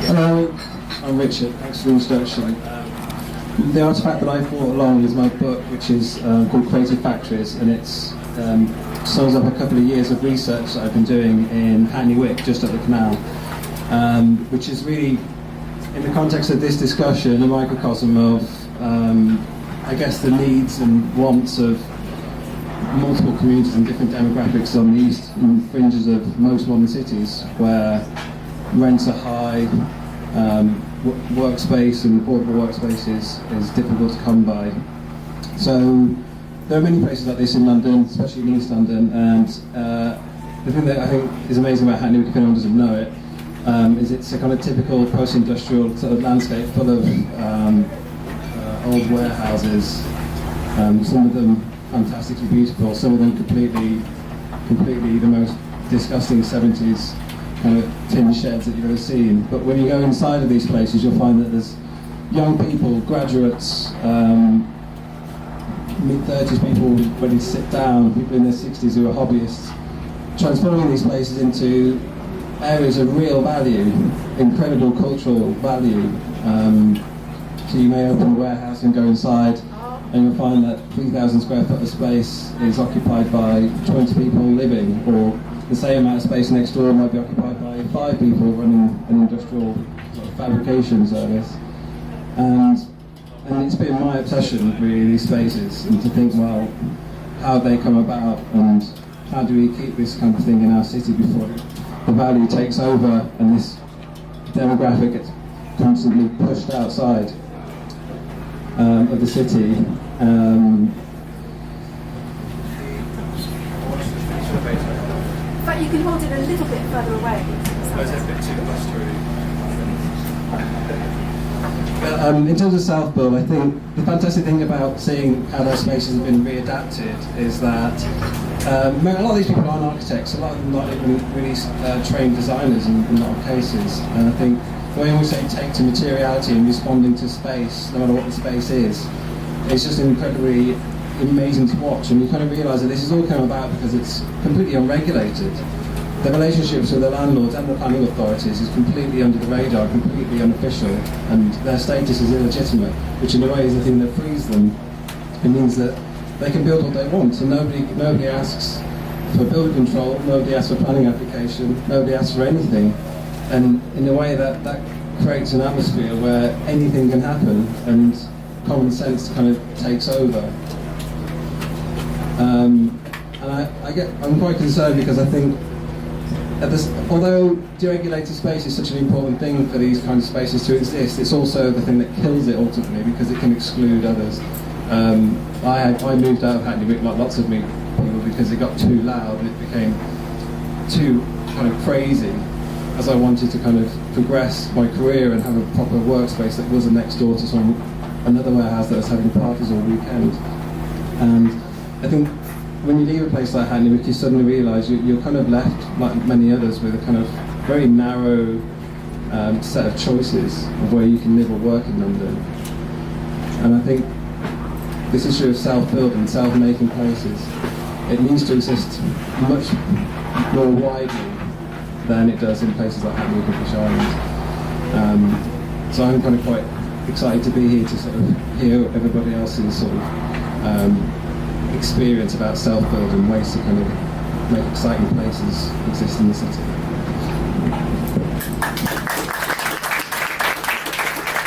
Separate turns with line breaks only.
Hello, I'm Richard. Thanks for the introduction. The artifact that I brought along is my book, which is called Creative Factories, and it's sums up a couple of years of research that I've been doing in Hackney Wick, just up the canal, which is really, in the context of this discussion, a microcosm of, I guess, the needs and wants of multiple communities and different demographics on the eastern fringes of most modern cities, where rents are high, workspace and affordable workspace is difficult to come by. So there are many places like this in London, especially in East London, and the thing that I think is amazing about Hackney Wick, if anyone doesn't know it, is it's a kind of typical post-industrial sort of landscape full of old warehouses, some of them fantastically beautiful, some of them completely the most disgusting 70s kind of tin sheds that you've ever seen. But when you go inside of these places, you'll find that there's young people, graduates, mid-30s people ready to sit down, people in their 60s who are hobbyists, transforming these places into areas of real value, incredible cultural value. So you may open a warehouse and go inside, and you'll find that 3,000 square foot of space is occupied by 20 people living, or the same amount of space next door might be occupied by 5 people running an industrial sort of fabrication service. And it's been my obsession, really, these spaces, and to think, well, how they come about, and how do we keep this kind of thing in our city before the value takes over and this demographic gets constantly pushed outside of the city.
But you can hold it a little bit further away.
In terms of South Build, I think the fantastic thing about seeing how those spaces have been readapted is that a lot of these people aren't architects, a lot of them not even really trained designers in a lot of cases. And I think the way in which they take to materiality and responding to space, no matter what the space is, it's just incredibly amazing to watch. And you kind of realise that this has all come about because it's completely unregulated. The relationships with the landlords and the planning authorities is completely under the radar, completely unofficial, and their status is illegitimate, which in a way is the thing that frees them. It means that they can build what they want, so nobody asks for building control, nobody asks for planning application, nobody asks for anything. And in a way that creates an atmosphere where anything can happen and common sense kind of takes over. And I'm quite concerned because I think although deregulated space is such an important thing for these kinds of spaces to exist, it's also the thing that kills it ultimately because it can exclude others. I moved out of Hackney Wick like lots of people because it got too loud and it became too kind of crazy as I wanted to kind of progress my career and have a proper workspace that wasn't next door to another warehouse that was having parties all weekend. And I think when you leave a place like Hackney Wick, you suddenly realise you're kind of left, like many others, with a kind of very narrow set of choices of where you can live or work in London. And I think this issue of self-build and self-making places, it needs to exist much more widely than it does in places like Hackney Wick and Fish Island. So I'm kind of quite excited to be here to sort of hear everybody else's sort of experience about self-build and ways to kind of make exciting places exist in the city.